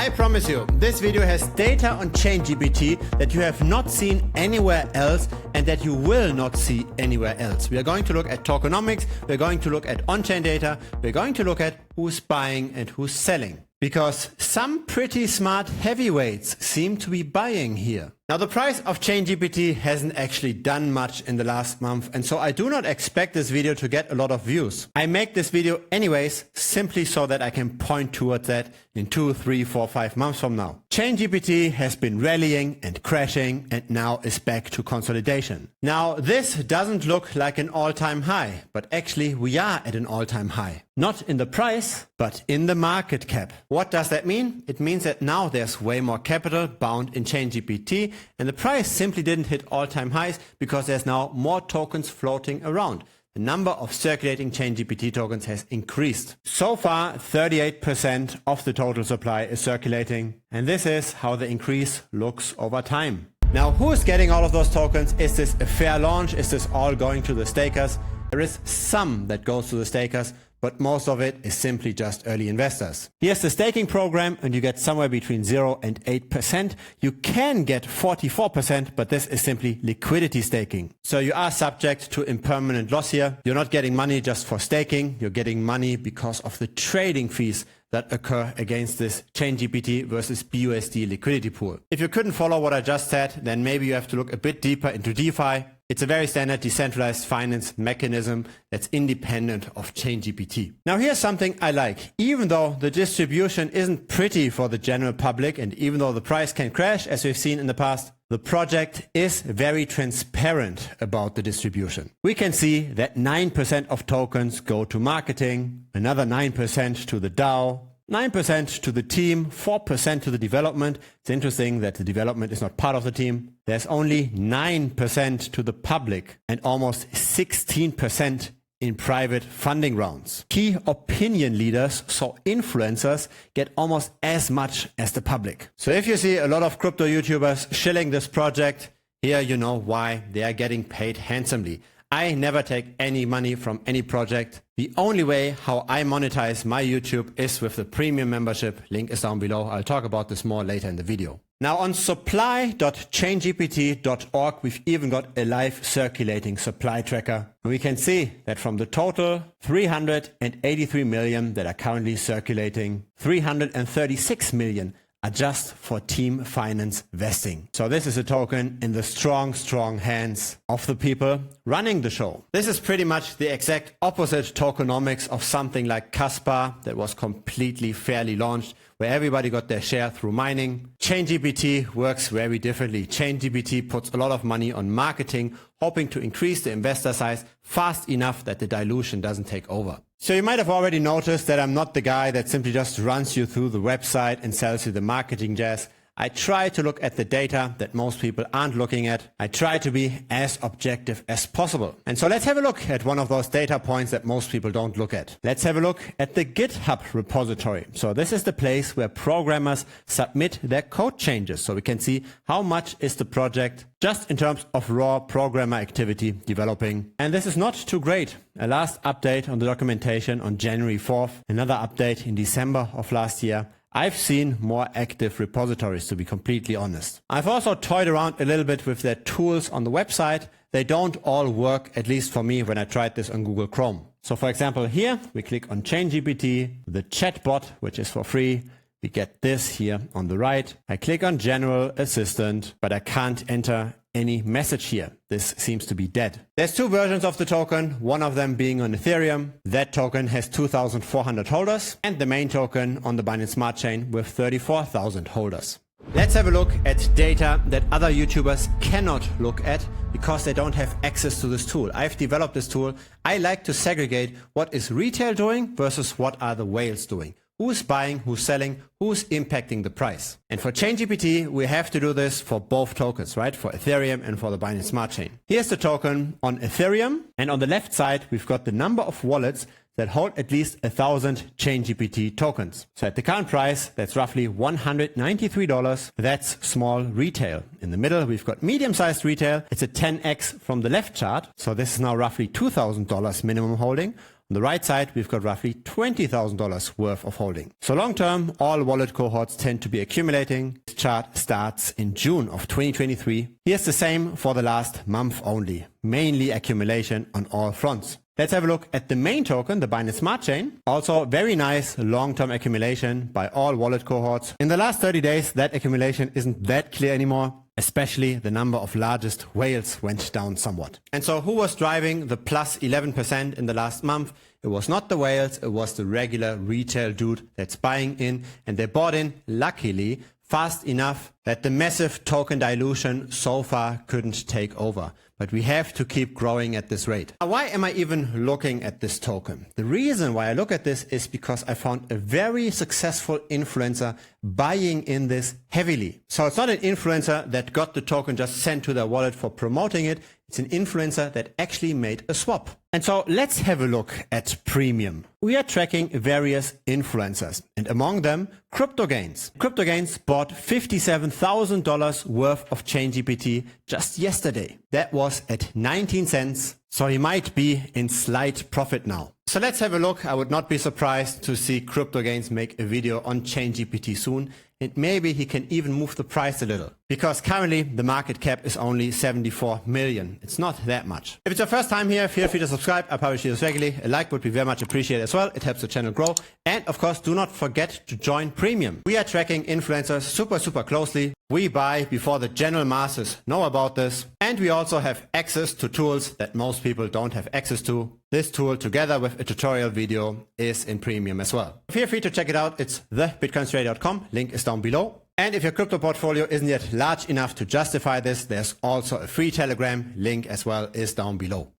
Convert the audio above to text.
I promise you, this video has data on ChainGPT that you have not seen anywhere else and that you will not see anywhere else. We are going to look at tokenomics, we're going to look at on-chain data, we're going to look at who's buying and who's selling. Because some pretty smart heavyweights seem to be buying here. Now the price of ChainGPT hasn't actually done much in the last month, and so I do not expect this video to get a lot of views. I make this video anyways simply so that I can point towards that in 2, 3, 4, 5 months from now. ChainGPT has been rallying and crashing and now is back to consolidation. Now this doesn't look like an all-time high, but actually we are at an all-time high. Not in the price, but in the market cap. What does that mean? It means that now there's way more capital bound in ChainGPT, and the price simply didn't hit all-time highs because there's now more tokens floating around. The number of circulating ChainGPT tokens has increased. So far, 38% of the total supply is circulating, and this is how the increase looks over time. Now, who is getting all of those tokens? Is this a fair launch? Is this all going to the stakers? There is some that goes to the stakers, but most of it is simply just early investors. Here's the staking program, and you get somewhere between 0 and 8%. You can get 44%, but this is simply liquidity staking. So you are subject to impermanent loss here. You're not getting money just for staking. You're getting money because of the trading fees that occur against this ChainGPT versus BUSD liquidity pool. If you couldn't follow what I just said, then maybe you have to look a bit deeper into DeFi. It's a very standard decentralized finance mechanism that's independent of ChainGPT. Now here's something I like. Even though the distribution isn't pretty for the general public, and even though the price can crash as we've seen in the past, the project is very transparent about the distribution. We can see that 9% of tokens go to marketing, another 9% to the DAO, 9% to the team, 4% to the development. It's interesting that the development is not part of the team. There's only 9% to the public and almost 16% in private funding rounds. Key opinion leaders, so influencers, get almost as much as the public. So if you see a lot of crypto YouTubers shilling this project, here you know why. They are getting paid handsomely. I never take any money from any project. The only way how I monetize my YouTube is with the premium membership. Link is down below. I'll talk about this more later in the video. Now on supply.chaingpt.org, we've even got a live circulating supply tracker. And we can see that from the total 383 million that are currently circulating, 336 million are just for team finance vesting. So this is a token in the strong hands of the people running the show. This is pretty much the exact opposite tokenomics of something like Caspar that was completely fairly launched, where everybody got their share through mining. ChainGPT works very differently. ChainGPT puts a lot of money on marketing, hoping to increase the investor size fast enough that the dilution doesn't take over. So you might have already noticed that I'm not the guy that simply just runs you through the website and sells you the marketing jazz. I try to look at the data that most people aren't looking at. I try to be as objective as possible. And so let's have a look at one of those data points that most people don't look at. Let's have a look at the GitHub repository. So this is the place where programmers submit their code changes. So we can see how much is the project just in terms of raw programmer activity developing. And this is not too great. A last update on the documentation on January 4th, another update in December of last year. I've seen more active repositories, to be completely honest. I've also toyed around a little bit with their tools on the website. They don't all work, at least for me, when I tried this on Google Chrome. So for example, here we click on ChainGPT, the chatbot, which is for free. We get this here on the right. I click on General Assistant, but I can't enter any message here. This seems to be dead. There's two versions of the token, one of them being on Ethereum. That token has 2,400 holders, and the main token on the Binance Smart Chain with 34,000 holders. Let's have a look at data that other YouTubers cannot look at because they don't have access to this tool. I've developed this tool. I like to segregate what is retail doing versus what are the whales doing. Who's buying, who's selling, who's impacting the price. And for ChainGPT, we have to do this for both tokens, right? For Ethereum and for the Binance Smart Chain. Here's the token on Ethereum. And on the left side, we've got the number of wallets that hold at least 1,000 ChainGPT tokens. So at the current price, that's roughly $193. That's small retail. In the middle, we've got medium-sized retail. It's a 10x from the left chart. So this is now roughly $2,000 minimum holding. On the right side, we've got roughly $20,000 worth of holding. So long term, all wallet cohorts tend to be accumulating. This chart starts in June of 2023. Here's the same for the last month only, mainly accumulation on all fronts. Let's have a look at the main token, the Binance Smart Chain. Also very nice long-term accumulation by all wallet cohorts. In the last 30 days, that accumulation isn't that clear anymore. Especially the number of largest whales went down somewhat. And so who was driving the plus 11% in the last month? It was not the whales, it was the regular retail dude that's buying in, and they bought in, luckily, fast enough that the massive token dilution so far couldn't take over. But we have to keep growing at this rate. Now, why am I even looking at this token? The reason why I look at this is because I found a very successful influencer buying in this heavily. So it's not an influencer that got the token just sent to their wallet for promoting it. It's an influencer that actually made a swap. And so let's have a look at Premium. We are tracking various influencers, and among them, CryptoGains. CryptoGains bought $57,000 worth of ChainGPT just yesterday. That was at 19 cents, so he might be in slight profit now. So let's have a look. I would not be surprised to see CryptoGains make a video on ChainGPT soon, and maybe he can even move the price a little. Because currently the market cap is only 74 million. It's not that much. If it's your first time here, feel free to subscribe. I publish videos regularly. A like would be very much appreciated as well. It helps the channel grow. And of course, do not forget to join Premium. We are tracking influencers super closely. We buy before the general masses know about this. And we also have access to tools that most people don't have access to. This tool, together with a tutorial video, is in Premium as well. Feel free to check it out. It's thebitcoinstrader.com. Link is down below. And if your crypto portfolio isn't yet large enough to justify this, there's also a free Telegram. Link as well is down below.